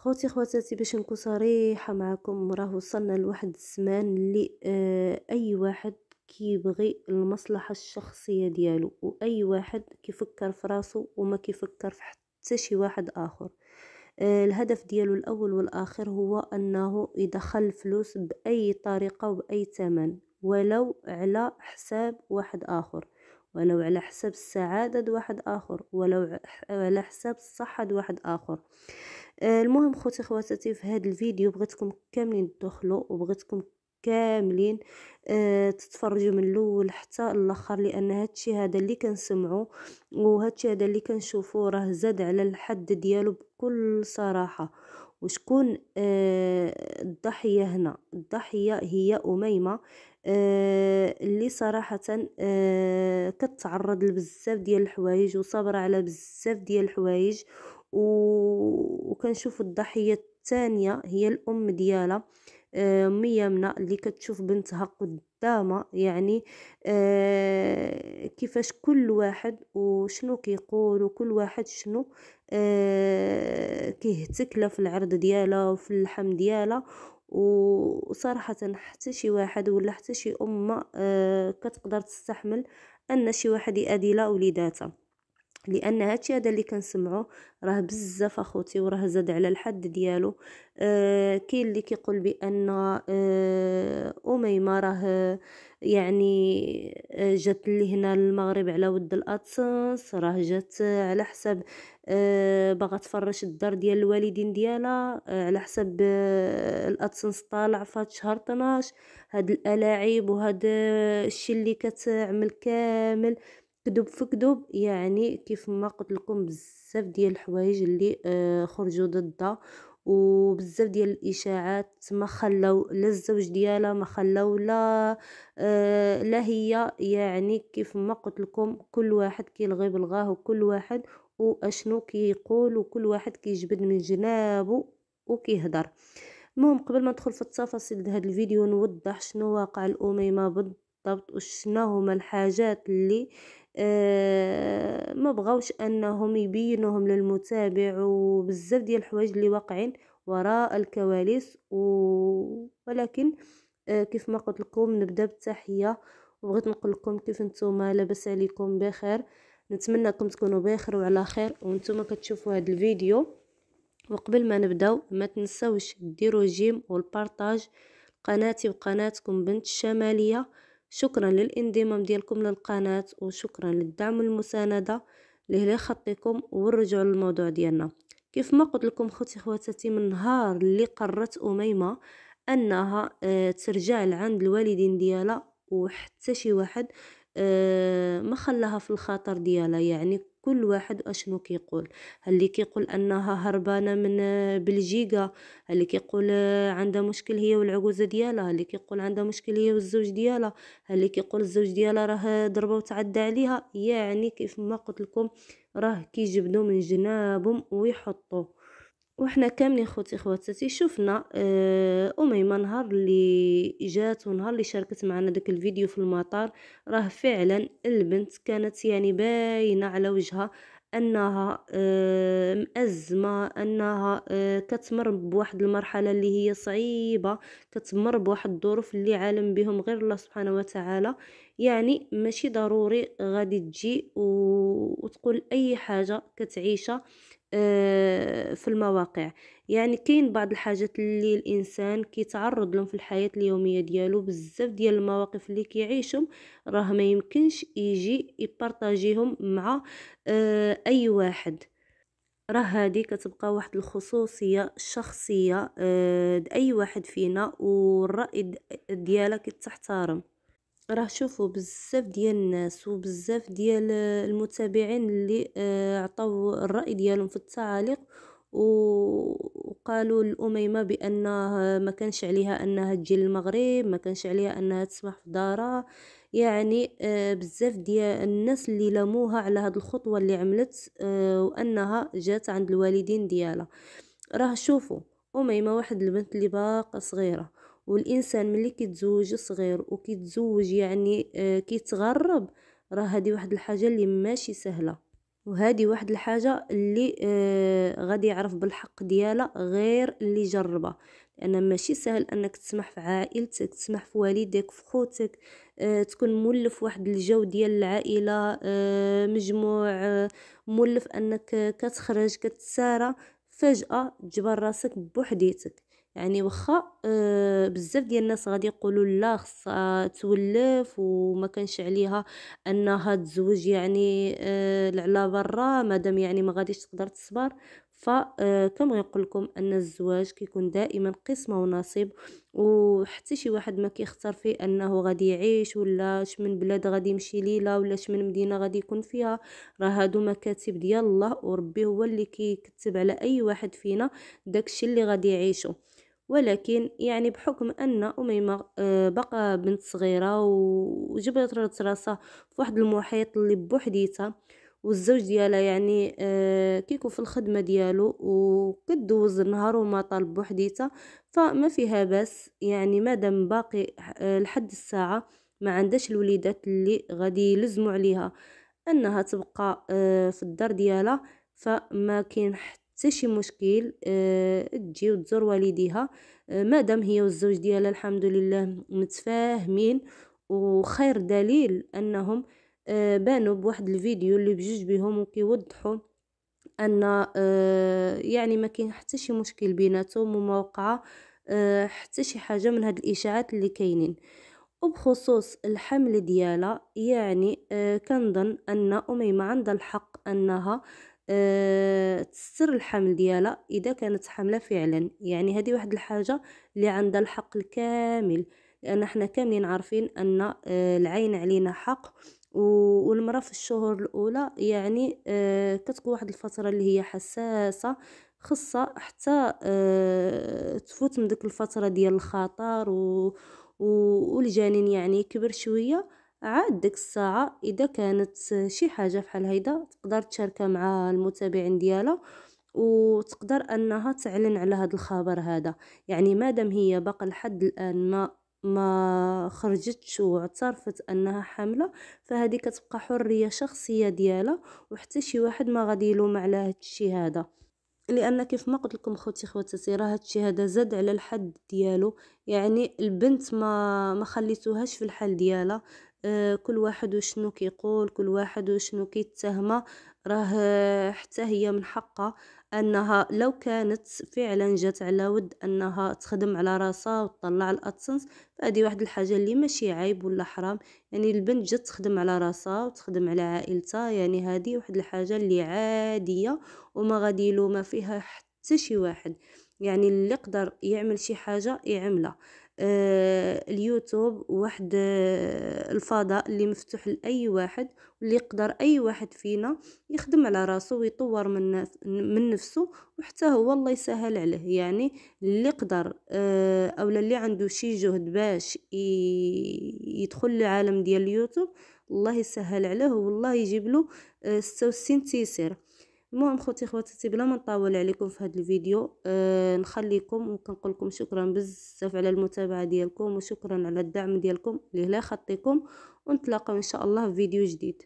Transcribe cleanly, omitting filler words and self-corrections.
خوتي خواتاتي، باش نكون صريحة معكم، راه وصلنا لواحد الزمان اللي اي واحد كيبغي المصلحة الشخصية ديالو، واي واحد كيفكر في راسو وما كيفكر في حتى شي واحد اخر. الهدف ديالو الاول والاخر هو انه يدخل الفلوس باي طريقة وباي ثمن، ولو على حساب واحد اخر، ولو على حساب السعادة د واحد اخر، ولو على حساب الصحة د واحد اخر. المهم خوتي خواتاتي، في هذا الفيديو بغيتكم كاملين تدخلوا وبغيتكم كاملين تتفرجوا من الاول حتى الاخر، لان هادشي هذا اللي كنسمعوا وهادشي هذا اللي كنشوفوا راه زاد على الحد ديالو بكل صراحة. وشكون الضحية هنا؟ الضحية هي أميمة، اللي صراحة كتعرض لبزاف ديال الحوايج وصابرة على بزاف ديال الحوايج. وكنشوف الضحية الثانية هي الأم ديالها، ميمنة، اللي كتشوف بنتها قدامها، يعني كيفاش كل واحد وشنو كيقول، وكل واحد شنو كيهتكلا في العرض ديالها وفي اللحم ديالها. وصراحة حتى شي واحد ولا حتى شي أم كتقدر تستحمل أن شي واحد يأذي لها وليداتها، لان هادشي هذا اللي كنسمعو راه بزاف اخوتي، وراه زاد على الحد ديالو. كاين اللي كيقول بان اميمه راه يعني جات لهنا للمغرب على ود الادسنس، راه جات على حساب باغا تفرش الدار ديال الوالدين ديالها، على حساب الادسنس طالع في هاد شهر 12. هاد الالاعيب وهاد الشي اللي كتعمل كامل كذوب في كذوب، يعني كيف ما قلت لكم بزاف ديال الحوايج اللي خرجوا ضدها، وبزاف ديال الاشاعات ما خلاو لا الزوج ديالها، ما خلاو لا هي، يعني كيف ما قلت لكم كل واحد كيلغي بلغاه، وكل واحد واشنو كيقول، وكل واحد كيجبد من جنابه وكيهدر. المهم قبل ما ندخل في التفاصيل هذا الفيديو نوضح شنو واقع الأميمة بالضبط، وشنو هما الحاجات اللي ما بغاوش انهم يبينوهم للمتابع، وبزاف ديال الحوايج اللي واقعين وراء الكواليس. ولكن كيف ما قلت لكم نبدا بالتحيه، وبغيت نقول لكم كيف نتوما، لاباس عليكم بخير؟ نتمنىكم تكونوا بخير وعلى خير وانتم كتشوفوا هذا الفيديو. وقبل ما نبداو ما تنسوش ديروا جيم والبارطاج قناتي وقناتكم بنت الشمالية. شكرا للانضمام ديالكم للقناة، وشكرا للدعم والمساندة لهلا خطيكم. ونرجعوا للموضوع ديالنا. كيف ما قلت لكم خوتي خواتاتي، من نهار اللي قررت أميمة انها ترجع لعند الوالدين ديالها، وحتى شي واحد ما خلاها في الخاطر ديالها، يعني كل واحد اشنو كيقول. اللي كيقول انها هربانه من بلجيكا، اللي كيقول عندها مشكل هي والعجوزه ديالها، اللي كيقول عندها مشكل هي والزوج ديالها، اللي كيقول الزوج ديالها راه ضربه وتعدى عليها. يعني كيف ما قلت لكم راه كيجبدوا من جنابهم ويحطوا. وحنا كاملين خوتي خواتاتي شفنا أميمة نهار اللي جات ونهار اللي شاركت معنا داك الفيديو في المطار، راه فعلا البنت كانت يعني باينة على وجهها انها مأزمة، انها كتمر بواحد المرحلة اللي هي صعيبة، كتمر بواحد الظروف اللي عالم بهم غير الله سبحانه وتعالى. يعني ماشي ضروري غادي تجي وتقول اي حاجة كتعيشها في المواقع. يعني كاين بعض الحاجات اللي الانسان كيتعرض لهم في الحياة اليومية ديالو، بزاف ديال المواقف اللي كيعيشهم راه ما يمكنش يجي يبارطاجيهم مع اي واحد. راه هذه كتبقى واحد الخصوصية الشخصية اي واحد فينا، والرأي ديالها كيتحترم. راه شوفوا بزاف ديال الناس وبزاف ديال المتابعين اللي عطاو الرأي ديالهم في التعاليق، وقالوا الأميمة بأنها ما كانش عليها أنها تجي للمغرب، ما كانش عليها أنها تسمح في دارها. يعني بزاف ديال الناس اللي لاموها على هاد الخطوة اللي عملت، وأنها جات عند الوالدين ديالها. راه شوفوا أميمة واحد البنت اللي باقا صغيرة، والانسان ملي كيتزوج صغير وكيتزوج يعني كيتغرب، راه هذه واحد الحاجه اللي ماشي سهله. وهذه واحد الحاجة اللي غادي يعرف بالحق ديالها غير اللي جربها، لأن ماشي سهل أنك تسمح في عائلتك، تسمح في والديك، في خوتك، تكون مولف واحد الجو ديال العائلة، مجموع، مولف أنك كتخرج كتسارى، فجأة تجبر راسك بوحديتك. يعني واخا بزاف ديال الناس غادي يقولوا لا خصها تولف وما كانش عليها أنها تزوج يعني على برا مادام يعني ما غاديش تقدر تصبر. كنبغي نقول لكم ان الزواج كيكون دائما قسمه ونصيب، وحتى شي واحد ما كيختار فيه انه غادي يعيش ولا من بلاد غادي يمشي ليله ولا من مدينه غادي يكون فيها. راه هادو مكاتب ديال الله، وربي هو اللي كيكتب على اي واحد فينا داكشي اللي غادي يعيشه. ولكن يعني بحكم ان اميمه باقا بنت صغيره وجبرت راسها في واحد المحيط اللي بوحديتها، والزوج ديالها يعني كيكون في الخدمه ديالو وكدوز النهار وما طالب بوحديتها، فما فيها بس يعني مادام باقي لحد الساعه ما عندهاش الوليدات اللي غادي يلزموا عليها انها تبقى في الدار ديالها، فما كاين حتى شي مشكل تجي وتزور والديها مادام هي والزوج ديالها الحمد لله متفاهمين. وخير دليل انهم بانوا بواحد الفيديو اللي بجوج بيهم وكيوضحوا ان يعني ما كاين حتى شي مشكل بيناتهم وما وقع حتى شي حاجه من هاد الاشاعات اللي كاينين. وبخصوص الحمل ديالها يعني كنظن ان اميمه عندها الحق انها تستر الحمل ديالها اذا كانت حامله فعلا. يعني هذه واحد الحاجه اللي عندها الحق الكامل، لان احنا كاملين عارفين ان العين علينا حق. والمراه في الشهور الاولى يعني كتكون واحد الفتره اللي هي حساسه، خصها حتى تفوت من ديك الفتره ديال الخطر والجنين يعني كبر شويه. عاد ديك الساعه اذا كانت شي حاجه بحال هيدا تقدر تشاركها مع المتابعين ديالها وتقدر انها تعلن على هذا الخبر هذا. يعني مادام هي باقا لحد الان ما خرجتش واعترفت انها حامله، فهذه كتبقى حريه شخصيه ديالها، وحتى شي واحد ما غادي يلوم على هذا الشيء هذا. لان كيف ما قلت لكم خوتي خواتاتي راه هادشي هذا زاد على الحد ديالو. يعني البنت ما خليتوهاش في الحال ديالها، كل واحد وشنو كيقول، كل واحد وشنو كيتهمه. راه حتى هي من حقها انها لو كانت فعلا جات على ود انها تخدم على راسها وتطلع الادسنس، فهذه واحد الحاجه اللي ماشي عيب ولا حرام. يعني البنت جات تخدم على راسها وتخدم على عائلتها، يعني هذه واحد الحاجه اللي عاديه وما غادي يلوم فيها حتى شي واحد. يعني اللي يقدر يعمل شي حاجة يعملها. اليوتيوب واحد الفضاء اللي مفتوح لأي واحد، واللي يقدر أي واحد فينا يخدم على راسه ويطور من نفسه، وحتى هو الله يسهل عليه. يعني اللي يقدر أو اللي عنده شي جهد باش يدخل لعالم ديال اليوتيوب، الله يسهل عليه والله يجيب له 66 تيسير. المهم خوتي خواتاتي بلا ما نطول عليكم في هذا الفيديو نخليكم وكنقول لكم شكرا بزاف على المتابعه ديالكم، وشكرا على الدعم ديالكم اللي لا يخطيكم، ونتلاقاو ان شاء الله في فيديو جديد.